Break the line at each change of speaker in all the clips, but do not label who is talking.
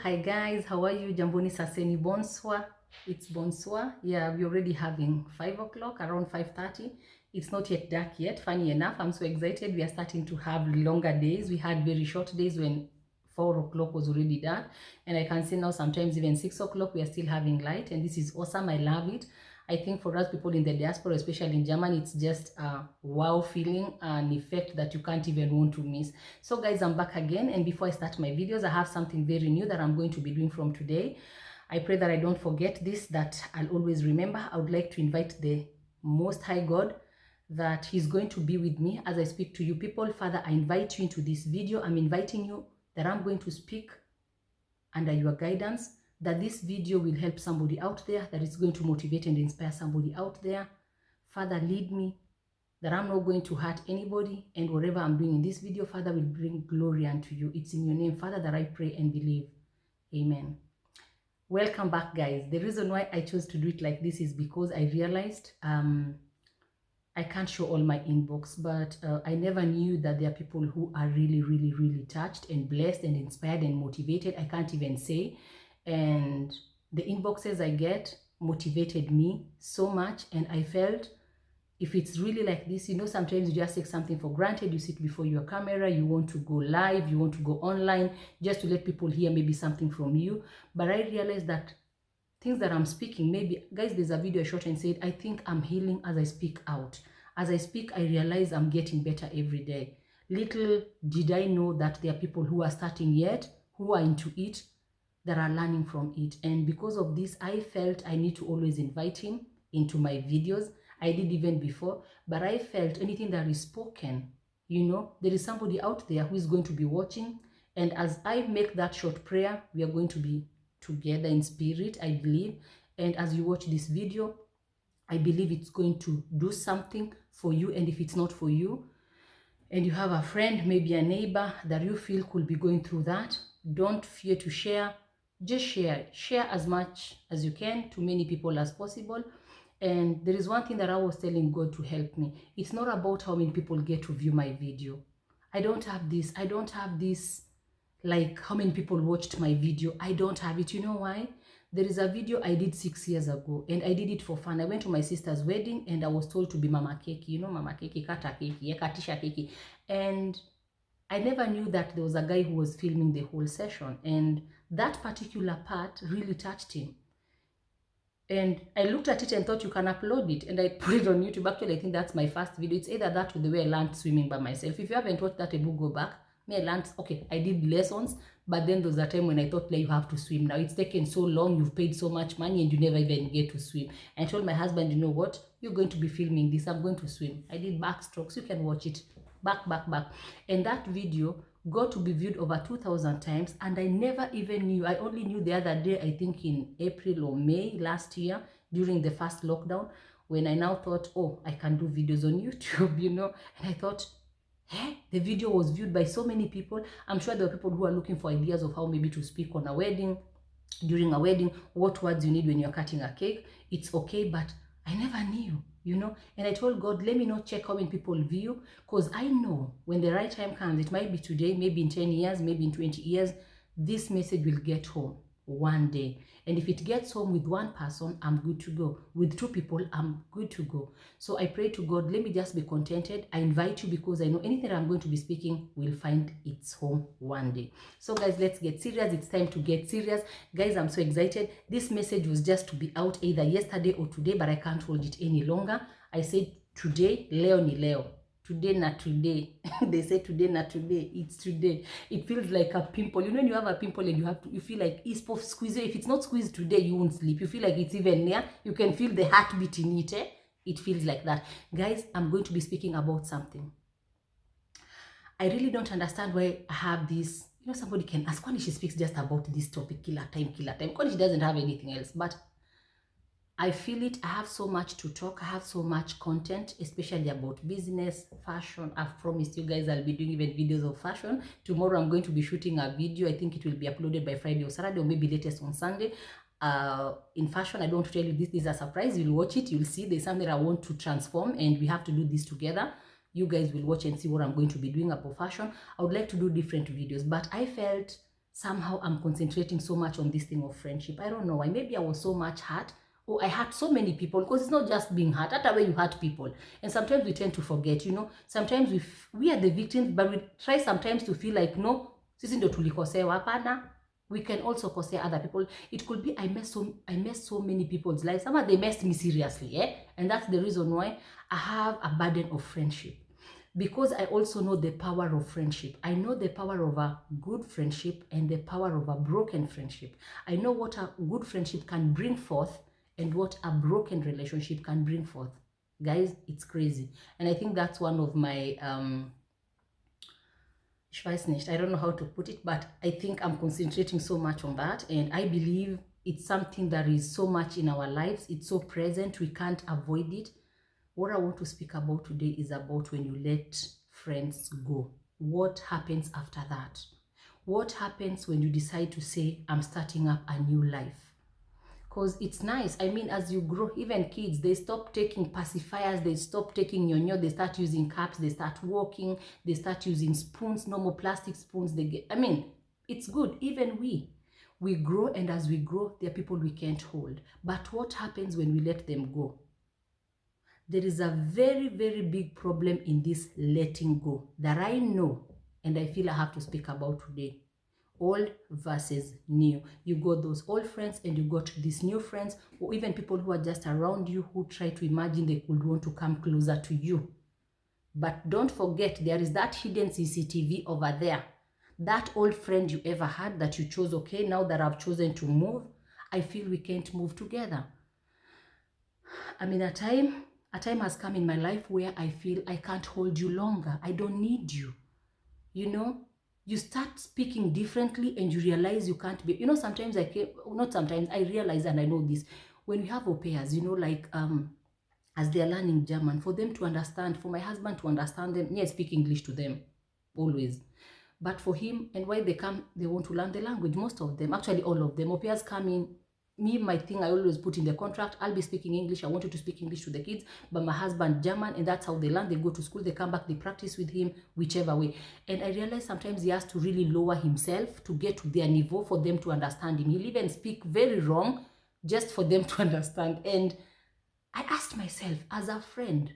Hi guys, how are you? Jamboni saseni bonsoir. It's bonsoir. Yeah, we're already having 5 o'clock, around 5:30. It's not yet dark yet. Funny enough, I'm so excited. We are starting to have longer days. We had very short days when 4 o'clock was already dark, and I can see now sometimes even 6 o'clock we are still having light, and this is awesome. I love it. I think for us people in the diaspora, especially in Germany, it's just a wow feeling, an effect that you can't even want to miss. So guys, I'm back again, and before I start my videos, I have something very new that I'm going to be doing from today. I pray that I don't forget this, that I'll always remember. I would like to invite the Most High God, that He's going to be with me as I speak to you people. Father, I invite you into this video. I'm inviting you that I'm going to speak under your guidance, that this video will help somebody out there, that it's going to motivate and inspire somebody out there. Father, lead me, that I'm not going to hurt anybody, and whatever I'm doing in this video, Father, will bring glory unto you. It's in your name, Father, that I pray and believe. Amen. Welcome back, guys. The reason why I chose to do it like this is because I realized I can't show all my inbox, but I never knew that there are people who are really, really, really touched and blessed and inspired and motivated. I can't even say. And the inboxes I get motivated me so much, and I felt if it's really like this, you know, sometimes you just take something for granted. You sit before your camera, you want to go live, you want to go online just to let people hear maybe something from you. But I realized that things that I'm speaking, maybe, guys, there's a video I shot and said, I think I'm healing as I speak out. As I speak, I realize I'm getting better every day. Little did I know that there are people who are starting yet, who are into it, that are learning from it. And because of this, I felt I need to always invite him into my videos. I did even before, but I felt anything that is spoken, you know, there is somebody out there who is going to be watching. And as I make that short prayer, we are going to be together in spirit, I believe. And as you watch this video, I believe it's going to do something for you. And if it's not for you, and you have a friend, maybe a neighbor that you feel could be going through that, don't fear to share. Just share. Share as much as you can to many people as possible. And there is one thing that I was telling God to help me. It's not about how many people get to view my video. I don't have this. I don't have this, like how many people watched my video. I don't have it. You know why? There is a video I did 6 years ago, and I did it for fun. I went to my sister's wedding, and I was told to be Mama Keki. You know, Mama Keki, kata keki, katisha keki. And I never knew that there was a guy who was filming the whole session, and that particular part really touched him. And I looked at it and thought, you can upload it, and I put it on YouTube. Actually, I think that's my first video. It's either that or the way I learned swimming by myself. If you haven't watched that, go back. Me, I learned, okay, I did lessons, but then there was a time when I thought, like, you have to swim now. It's taken so long, you've paid so much money, and you never even get to swim. And I told my husband, you know what, you're going to be filming this, I'm going to swim. I did backstrokes. You can watch it. Back. And that video got to be viewed over 2,000 times, and I never even knew. I only knew the other day, I think in April or May last year, during the first lockdown, when I now thought, oh, I can do videos on YouTube, you know. And I thought, hey, the video was viewed by so many people. I'm sure there were people who are looking for ideas of how maybe to speak on a wedding, during a wedding, what words you need when you're cutting a cake. It's okay, but I never knew, you know. And I told God, let me not check how many people view, because I know when the right time comes, it might be today, maybe in 10 years, maybe in 20 years, this message will get home one day. And if it gets home with one person, I'm good to go. With 2 people, I'm good to go. So I pray to God, let me just be contented. I invite you because I know anything I'm going to be speaking will find its home one day. So guys, let's get serious. It's time to get serious. Guys, I'm so excited. This message was just to be out either yesterday or today, but I can't hold it any longer. I said today, leo ni leo. Today not today. They say today not today. It's today. It feels like a pimple. You know when you have a pimple and you feel like it's for squeeze. If it's not squeezed today, you won't sleep. You feel like it's even near. You can feel the heartbeat in it. It feels like that. Guys, I'm going to be speaking about something. I really don't understand why I have this. You know, somebody can ask, why she speaks just about this topic, killer time. Because she doesn't have anything else. But I feel it. I have so much to talk. I have so much content, especially about business, fashion. I've promised you guys I'll be doing even videos of fashion. Tomorrow I'm going to be shooting a video. I think it will be uploaded by Friday or Saturday, or maybe latest on Sunday. In fashion, I don't want to tell you this. This is a surprise. You'll watch it. You'll see there's something I want to transform, and we have to do this together. You guys will watch and see what I'm going to be doing about fashion. I would like to do different videos, but I felt somehow I'm concentrating so much on this thing of friendship. I don't know why. Maybe I was so much hurt. Or I hurt so many people, because it's not just being hurt. That's the way you hurt people. And sometimes we tend to forget, Sometimes we are the victims, but we try sometimes to feel like, no, sisi ndo tulikosewa. Hapana. We can also kosea other people. It could be I messed so many people's lives. Some of they messed me seriously, and that's the reason why I have a burden of friendship. Because I also know the power of friendship. I know the power of a good friendship and the power of a broken friendship. I know what a good friendship can bring forth and what a broken relationship can bring forth. Guys, it's crazy. And I think that's one of my ich weiß nicht, I don't know how to put it, but I think I'm concentrating so much on that, and I believe it's something that is so much in our lives. It's so present, we can't avoid it. What I want to speak about today is about when you let friends go. What happens after that? What happens when you decide to say, I'm starting up a new life? Because it's nice. I mean, as you grow, even kids, they stop taking pacifiers, they stop taking nyonyo, they start using cups, they start walking, they start using spoons, no more plastic spoons. It's good. Even we grow, and as we grow, there are people we can't hold. But what happens when we let them go? There is a very, very big problem in this letting go that I know, and I feel I have to speak about today. Old versus new. You got those old friends and you got these new friends, or even people who are just around you who try to imagine they could want to come closer to you. But don't forget, there is that hidden CCTV over there. That old friend you ever had that you chose, okay, now that I've chosen to move, I feel we can't move together. I mean, a time has come in my life where I feel I can't hold you longer. I don't need you. You start speaking differently and you realize you can't be, sometimes I realize, and I know this, when we have au pairs, as they're learning German, for them to understand, for my husband to understand them, I speak English to them, always. But for him, and why they come, they want to learn the language, most of them, actually all of them, au pairs come in, my thing, I always put in the contract, I'll be speaking English, I want you to speak English to the kids, but my husband German, and that's how they learn. They go to school, they come back, they practice with him, whichever way. And I realize sometimes he has to really lower himself to get to their niveau for them to understand him. He'll even speak very wrong just for them to understand. And I asked myself, as a friend,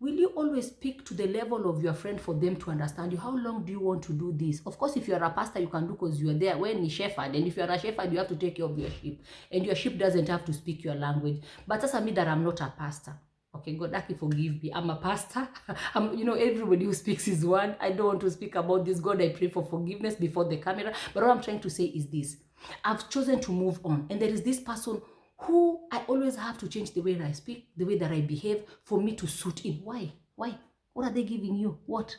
will you always speak to the level of your friend for them to understand you? How long do you want to do this? Of course, if you're a pastor, you can do because you're there. When you're shepherd, and if you're a shepherd, you have to take care of your sheep. And your sheep doesn't have to speak your language. But that's me that I'm not a pastor. Okay, God, lucky forgive me. I'm a pastor. Everybody who speaks is one. I don't want to speak about this. God, I pray for forgiveness before the camera. But what I'm trying to say is this. I've chosen to move on. And there is this person who I always have to change the way that I speak, the way that I behave for me to suit in. Why? What are they giving you? What?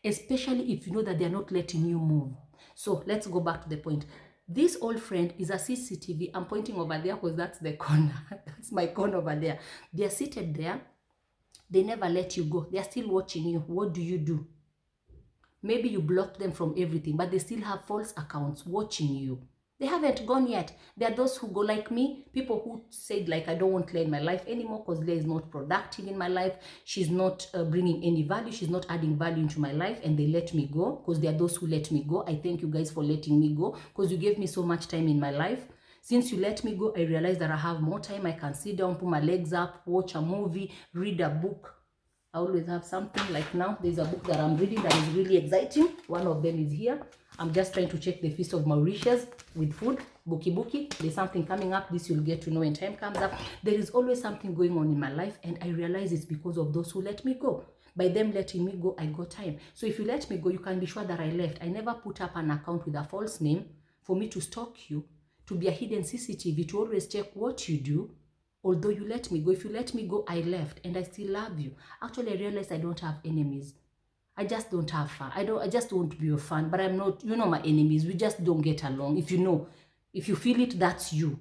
Especially if you know that they're not letting you move. So let's go back to the point. This old friend is a CCTV. I'm pointing over there because that's the corner. That's my corner over there. They're seated there. They never let you go. They're still watching you. What do? Maybe you blocked them from everything, but they still have false accounts watching you. They haven't gone yet. There are those who go like me, people who said I don't want Leah in my life anymore because Leah is not productive in my life. She's not bringing any value. She's not adding value into my life, and they let me go because there are those who let me go. I thank you guys for letting me go because you gave me so much time in my life. Since you let me go, I realized that I have more time. I can sit down, put my legs up, watch a movie, read a book. I always have something. Like now, there's a book that I'm reading that is really exciting. One of them is here. I'm just trying to check the Feast of Mauritius with food. Bookie. There's something coming up. This you'll get to know when time comes up. There is always something going on in my life, and I realize it's because of those who let me go. By them letting me go, I got time. So if you let me go, you can be sure that I left. I never put up an account with a false name for me to stalk you, to be a hidden CCTV, to always check what you do. Although you let me go, if you let me go, I left, and I still love you. Actually, I realized I don't have enemies. I just don't have fun. I just want to be your fan, but I'm not, my enemies. We just don't get along. If you feel it, that's you,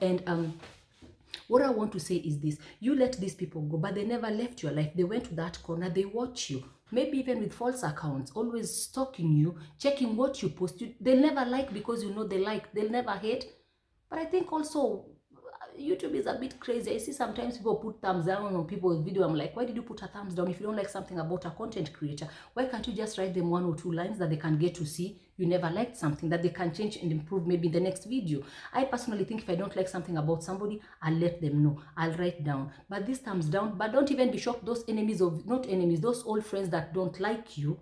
And what I want to say is this. You let these people go, but they never left your life. They went to that corner. They watch you. Maybe even with false accounts, always stalking you, checking what you post. They'll never like because they like. They'll never hate. But I think also, YouTube is a bit crazy. I see sometimes people put thumbs down on people's video. I'm like, why did you put a thumbs down? If you don't like something about a content creator, why can't you just write them 1 or 2 lines that they can get to see you never liked something, that they can change and improve maybe in the next video? I personally think if I don't like something about somebody, I'll let them know. I'll write down. But this thumbs down, but don't even be shocked. Those enemies of, not enemies, those old friends that don't like you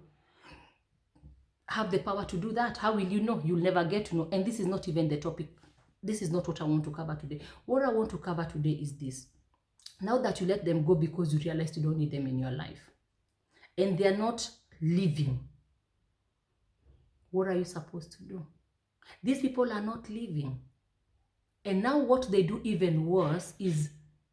have the power to do that. How will you know? You'll never get to know. And this is not even the topic. This is not what I want to cover today. What I want to cover today is this. Now that you let them go because you realize you don't need them in your life, and they're not leaving, what are you supposed to do? These people are not leaving. And now what they do even worse is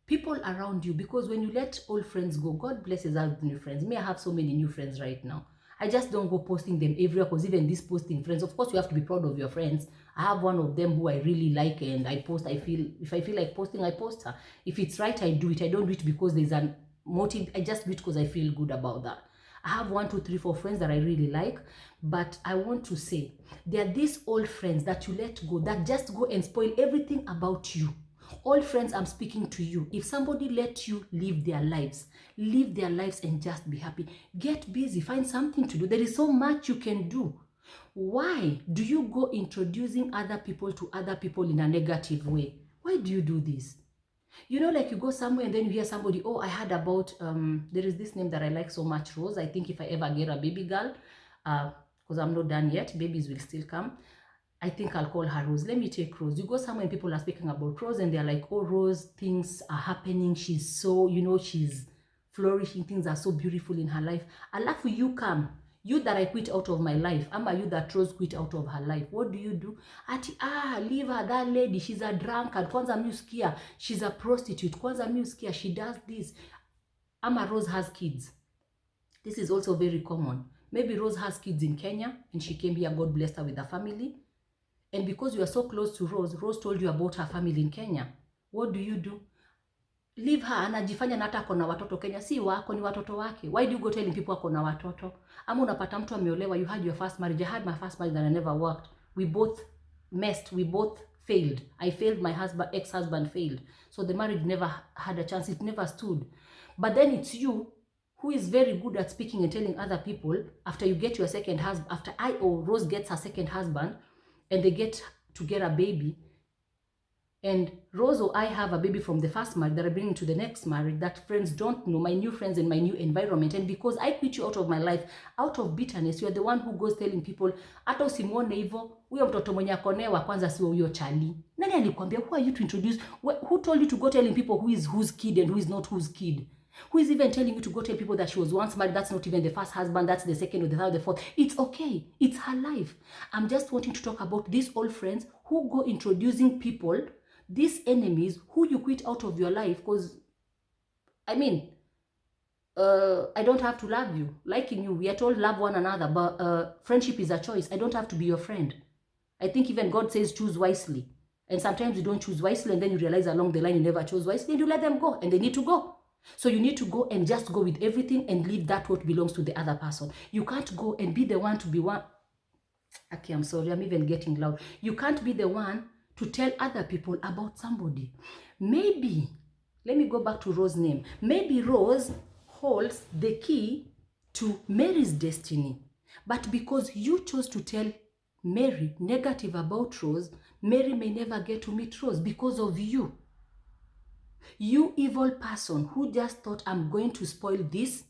people around you, because when you let old friends go, God blesses us with new friends. Me, I have so many new friends right now. I just don't go posting them everywhere, because even these posting friends, of course you have to be proud of your friends. I have one of them who I really like, and I post. If I feel like posting, I post her. If it's right, I do it. I don't do it because there's a motive. I just do it because I feel good about that. I have 1, 2, 3, 4 friends that I really like, but I want to say there are these old friends that you let go, that just go and spoil everything about you. Old friends, I'm speaking to you. If somebody let you live their lives and just be happy. Get busy, find something to do. There is so much you can do. Why do you go introducing other people to other people in a negative way? Why do you do this? You know, like you go somewhere and then you hear somebody, oh, I heard about, there is this name that I like so much, Rose. I think if I ever get a baby girl, because I'm not done yet, babies will still come, I think I'll call her Rose. Let me take Rose. You go somewhere and people are speaking about Rose and they're like, oh, Rose, things are happening. She's so, you know, she's flourishing. Things are so beautiful in her life. Alafu you come. You that I quit out of my life. Ama you that Rose quit out of her life. What do? Ati, leave her, that lady. She's a drunkard. Kwanza muskia. She's a prostitute. Kwanza muskia. She does this. Ama Rose has kids. This is also very common. Maybe Rose has kids in Kenya and she came here. God blessed her with a family. And because you are so close to Rose, Rose told you about her family in Kenya. What do? Leave her. Anajifanya na hata akona watoto Kenya. Si wako, ni watoto wake. Why do you go telling people akona watoto? Ama unapata mtu ameolewa, you had your first marriage. I had my first marriage and I never worked. We both messed. We both failed. I failed, my husband, ex-husband failed. So the marriage never had a chance. It never stood. But then it's you who is very good at speaking and telling other people after you get your second husband, after Rose gets her second husband, and they get to get a baby, and Rose or I have a baby from the first marriage that I bring to the next marriage, that friends don't know, my new friends in my new environment, and because I quit you out of my life, out of bitterness, you are the one who goes telling people, hata usimuone hivyo, huyo mtoto mwenye akonewa kwanza sio huyo chali. Nani alikwambia? Who are you to introduce? Who told you to go telling people who is whose kid and who is not whose kid? Who is even telling you to go tell people that she was once married? That's not even the first husband, that's the second or the third or the fourth. It's okay. It's her life. I'm just wanting to talk about these old friends who go introducing people, these enemies who you quit out of your life, because, I mean, I don't have to love you. Liking you, we are told love one another, but friendship is a choice. I don't have to be your friend. I think even God says choose wisely. And sometimes you don't choose wisely and then you realize along the line you never chose wisely and you let them go and they need to go. So you need to go and just go with everything and leave that what belongs to the other person. You can't go and be the one to be one. Okay, I'm sorry, I'm even getting loud. You can't be the one to tell other people about somebody. Maybe, let me go back to Rose's name. Maybe Rose holds the key to Mary's destiny. But because you chose to tell Mary negative about Rose, Mary may never get to meet Rose because of you. You evil person who just thought, I'm going to spoil this.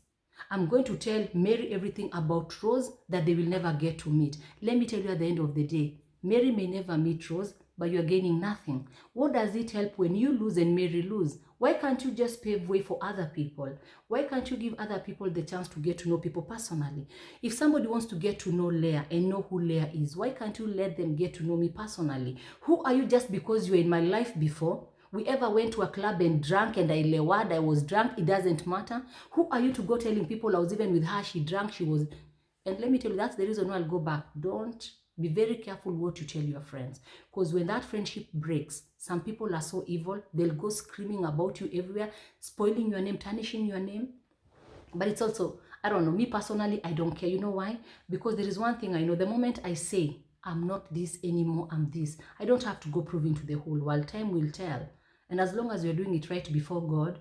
I'm going to tell Mary everything about Rose that they will never get to meet. Let me tell you, at the end of the day, Mary may never meet Rose, but you're gaining nothing. What does it help when you lose and Mary lose? Why can't you just pave way for other people? Why can't you give other people the chance to get to know people personally? If somebody wants to get to know Leah and know who Leah is, why can't you let them get to know me personally? Who are you just because you're in my life before? We ever went to a club and drank and I lewad, I was drunk, it doesn't matter. Who are you to go telling people I was even with her, she drank, she was... And let me tell you, that's the reason why I'll go back. Don't be very careful what you tell your friends. Because when that friendship breaks, some people are so evil, they'll go screaming about you everywhere, spoiling your name, tarnishing your name. But it's also, I don't know, me personally, I don't care. You know why? Because there is one thing I know. The moment I say, I'm not this anymore, I'm this, I don't have to go proving to the whole world. Time will tell. And as long as you're doing it right before God,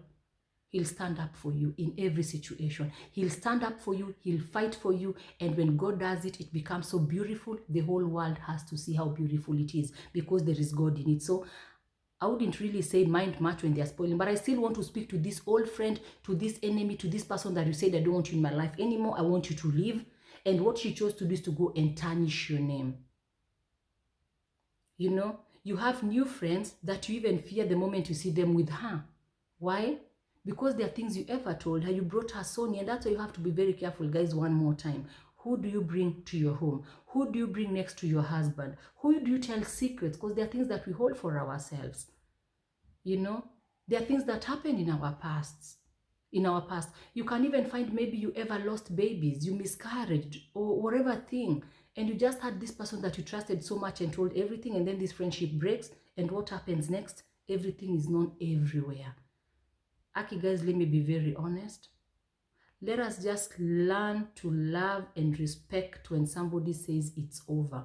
He'll stand up for you in every situation. He'll stand up for you. He'll fight for you. And when God does it, it becomes so beautiful. The whole world has to see how beautiful it is because there is God in it. So I wouldn't really say mind much when they're spoiling, but I still want to speak to this old friend, to this enemy, to this person that you said, I don't want you in my life anymore. I want you to leave. And what she chose to do is to go and tarnish your name. You know, you have new friends that you even fear the moment you see them with her. Why? Because there are things you ever told her. You brought her Sonia, and that's why you have to be very careful, guys, one more time. Who do you bring to your home? Who do you bring next to your husband? Who do you tell secrets? Because there are things that we hold for ourselves. You know, there are things that happened in our past. You can even find maybe you ever lost babies, you miscarried, or whatever thing. And you just had this person that you trusted so much and told everything, and then this friendship breaks. And what happens next? Everything is known everywhere. Aki, guys, let me be very honest. Let us just learn to love and respect when somebody says it's over.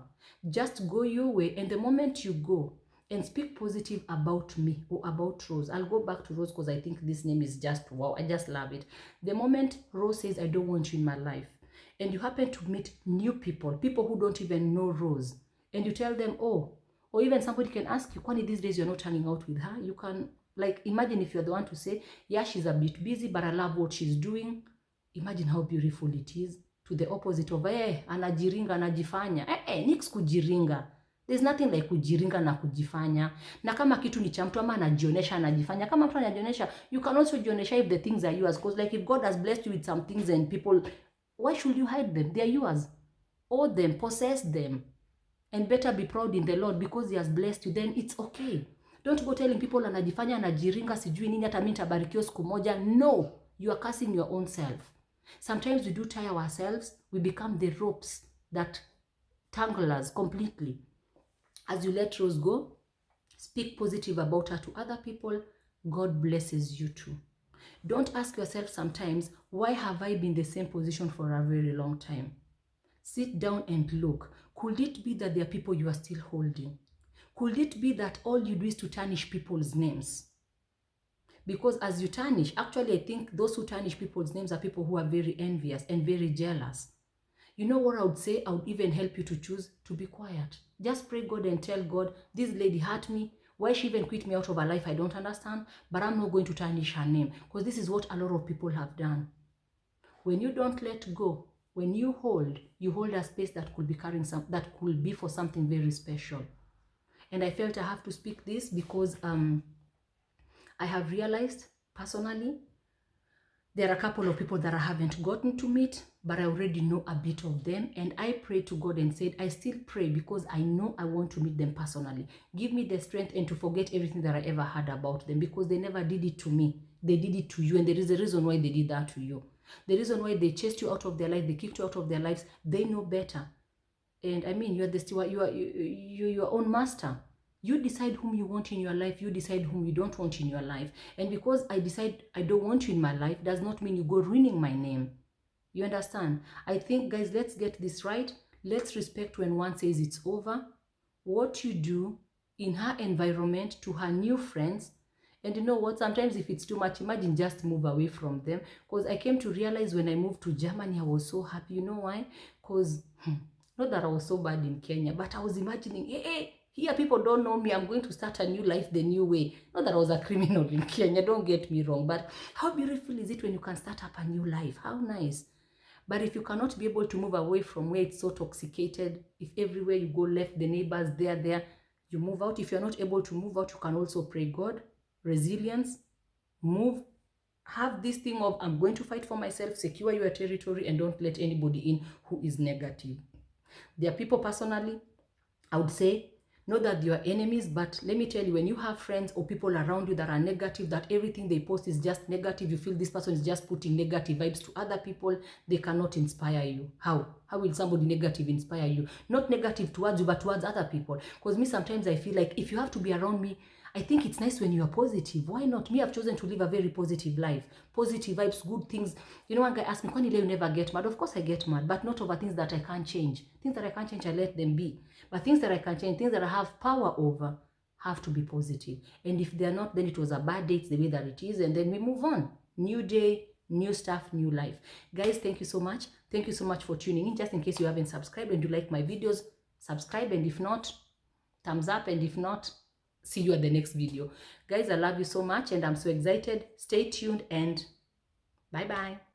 Just go your way, and the moment you go and speak positive about me or about Rose, I'll go back to Rose because I think this name is just wow. I just love it. The moment Rose says, I don't want you in my life, and you happen to meet new people who don't even know Rose, and you tell them, oh, or even somebody can ask you, Kwani these days you're not hanging out with her? You can, like, imagine if you're the one to say, yeah, she's a bit busy, but I love what she's doing. Imagine how beautiful it is. To the opposite of, anajiringa, anajifanya. Nix kujiringa. There's nothing like kujiringa na kujifanya. Na kama kitu ni cha mtu ama anajionesha, anajifanya. Kama mtu anajionesha, you can also jionesha if the things are yours. Because like if God has blessed you with some things and people, why should you hide them? They are yours. Own them, possess them. And better be proud in the Lord because He has blessed you. Then it's okay. Don't go telling people anajifanya, anajiringa, sijui nini, hata mimi nitabarikiwa siku moja. No, you are cursing your own self. Sometimes we do tire ourselves. We become the ropes that tangle us completely. As you let Rose go, speak positive about her to other people. God blesses you too. Don't ask yourself sometimes, why have I been in the same position for a very long time? Sit down and look. Could it be that there are people you are still holding? Could it be that all you do is to tarnish people's names? Because as you tarnish, actually I think those who tarnish people's names are people who are very envious and very jealous. You know what I would say? I would even help you to choose to be quiet. Just pray God and tell God, this lady hurt me. Why she even quit me out of her life, I don't understand. But I'm not going to tarnish her name. Because this is what a lot of people have done. When you don't let go, when you hold a space that could be carrying that could be for something very special. And I felt I have to speak this because I have realized personally there are a couple of people that I haven't gotten to meet, but I already know a bit of them. And I prayed to God and said, I still pray because I know I want to meet them personally. Give me the strength and to forget everything that I ever heard about them because they never did it to me. They did it to you, and there is a reason why they did that to you. The reason why they chased you out of their life, they kicked you out of their lives, they know better. And I mean, you are the steward, you are your own master. You decide whom you want in your life. You decide whom you don't want in your life. And because I decide I don't want you in my life, does not mean you go ruining my name. You understand? I think, guys, let's get this right. Let's respect when one says it's over. What you do in her environment to her new friends. And you know what? Sometimes if it's too much, imagine just move away from them. Because I came to realize when I moved to Germany, I was so happy. You know why? Because, not that I was so bad in Kenya, but I was imagining, hey, here people don't know me. I'm going to start a new life the new way. Not that I was a criminal in Kenya, don't get me wrong. But how beautiful is it when you can start up a new life? How nice. But if you cannot be able to move away from where it's so toxicated, if everywhere you go left, the neighbors there, you move out. If you're not able to move out, you can also pray God, resilience, move. Have this thing of, I'm going to fight for myself, secure your territory, and don't let anybody in who is negative. There are people personally, I would say, not that you are enemies, but let me tell you, when you have friends or people around you that are negative, that everything they post is just negative, you feel this person is just putting negative vibes to other people, they cannot inspire you. How? How will somebody negative inspire you? Not negative towards you, but towards other people. Because me, sometimes I feel like if you have to be around me, I think it's nice when you are positive. Why not? Me, I've chosen to live a very positive life. Positive vibes, good things. You know, one guy asked me, Kwani leo you never get mad? Of course I get mad, but not over things that I can't change. Things that I can't change, I let them be. But things that I can change, things that I have power over, have to be positive. And if they're not, then it was a bad day, it's the way that it is, and then we move on. New day, new stuff, new life. Guys, thank you so much. Thank you so much for tuning in. Just in case you haven't subscribed and you like my videos, subscribe, and if not, thumbs up, and if not, see you at the next video. Guys, I love you so much and I'm so excited. Stay tuned and bye bye.